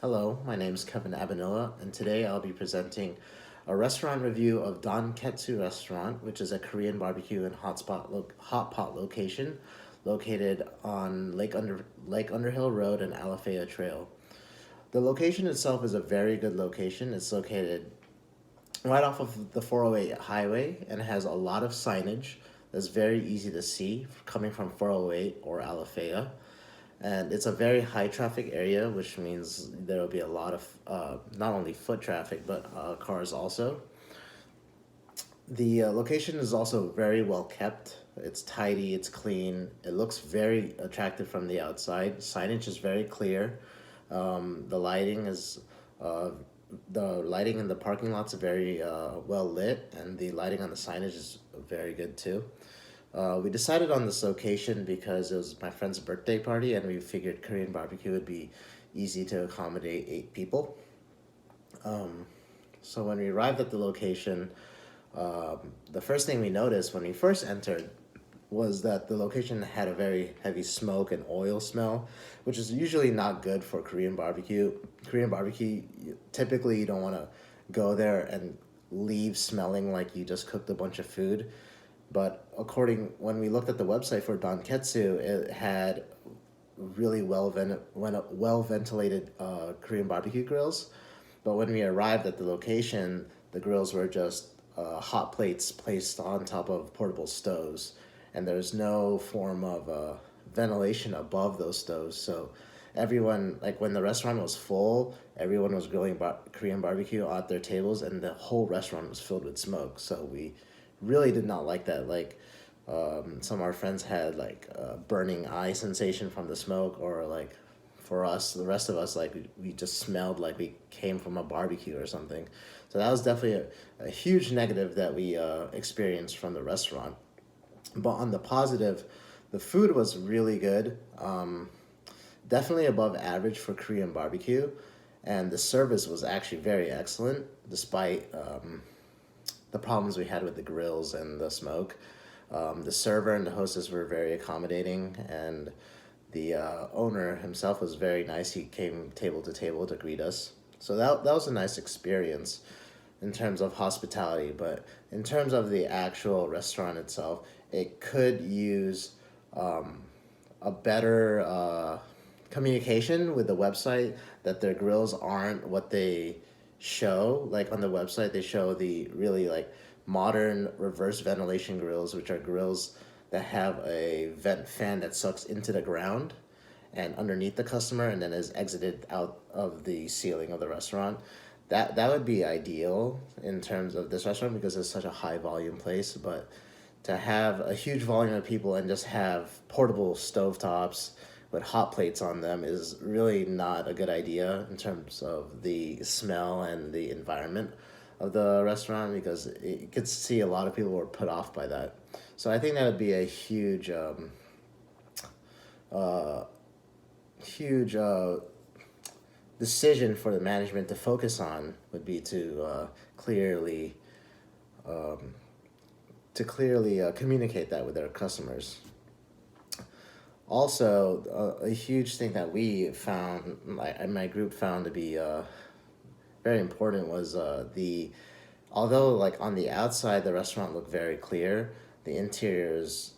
Hello, my name is Kevin Abanilla, and today I'll be presenting a restaurant review of danketsu Restaurant, which is a Korean barbecue and hot pot location located on Lake Underhill Road and Alafaya Trail. The location itself is a very good location. It's located right off of the 408 highway and has a lot of signage that's very easy to see coming from 408 or Alafaya. And it's a very high traffic area, which means there will be a lot of not only foot traffic but cars also. The location is also very well kept. It's tidy, it's clean, it looks very attractive from the outside. Signage is very clear. The lighting is the lighting in the parking lots are very well lit, and the lighting on the signage is very good too. We decided on this location because it was my friend's birthday party, and we figured Korean barbecue would be easy to accommodate 8 people. So when we arrived at the location, the first thing we noticed when we first entered was that the location had a very heavy smoke and oil smell, which is usually not good for Korean barbecue. Korean barbecue, typically you don't want to go there and leave smelling like you just cooked a bunch of food. But when we looked at the website for danketsu, it had really well ventilated Korean barbecue grills. But when we arrived at the location, the grills were just hot plates placed on top of portable stoves, and there's no form of ventilation above those stoves. So everyone, like when the restaurant was full, everyone was grilling Korean barbecue at their tables, and the whole restaurant was filled with smoke. So we really did not like that. Like some of our friends had like burning eye sensation from the smoke, or like for us, the rest of us, like we just smelled like we came from a barbecue or something. So that was definitely a huge negative that we experienced from the restaurant. But on the positive, the food was really good. Definitely above average for Korean barbecue, and the service was actually very excellent despite the problems we had with the grills and the smoke. The server and the hostess were very accommodating, and the owner himself was very nice. He came table to table to greet us. So that was a nice experience in terms of hospitality. But in terms of the actual restaurant itself, it could use a better communication with the website, that their grills aren't what they show. Like on the website, they show the really like modern reverse ventilation grills, which are grills that have a vent fan that sucks into the ground and underneath the customer and then is exited out of the ceiling of the restaurant. That would be ideal in terms of this restaurant because it's such a high volume place. But to have a huge volume of people and just have portable stovetops with hot plates on them is really not a good idea in terms of the smell and the environment of the restaurant, because you could see a lot of people were put off by that. So I think that would be a uh, huge decision for the management to focus on, would be um, to clearly communicate that with their customers. Also, a huge thing that we found, my group found to be very important, was the although like on the outside the restaurant looked very clear, the interiors,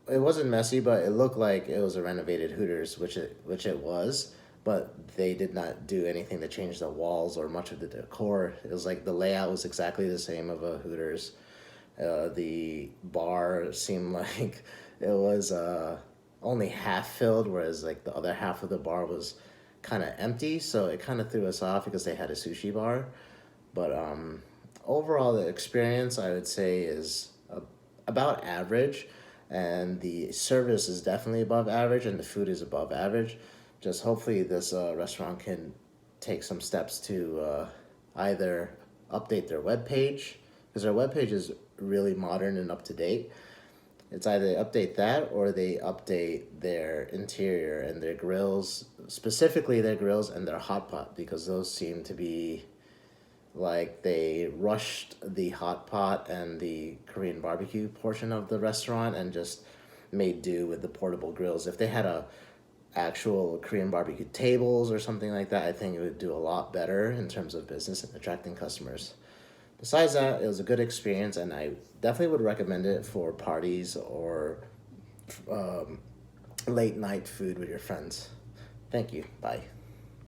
it wasn't messy, but it looked like it was a renovated Hooters, which it was. But they did not do anything to change the walls or much of the decor. It was like the layout was exactly the same of a Hooters. The bar seemed like it was only half filled, whereas like the other half of the bar was kind of empty. So it kind of threw us off because they had a sushi bar. But overall, the experience I would say is about average, and the service is definitely above average, and the food is above average. Just hopefully, this restaurant can take some steps to either update their webpage, because their webpage is really modern and up to date. It's either they update that or they update their interior and their grills, specifically their grills and their hot pot, because those seem to be like they rushed the hot pot and the Korean barbecue portion of the restaurant and just made do with the portable grills. If they had actual Korean barbecue tables or something like that, I think it would do a lot better in terms of business and attracting customers. Besides that, it was a good experience, and I definitely would recommend it for parties or um, late night food with your friends. Thank you. Bye.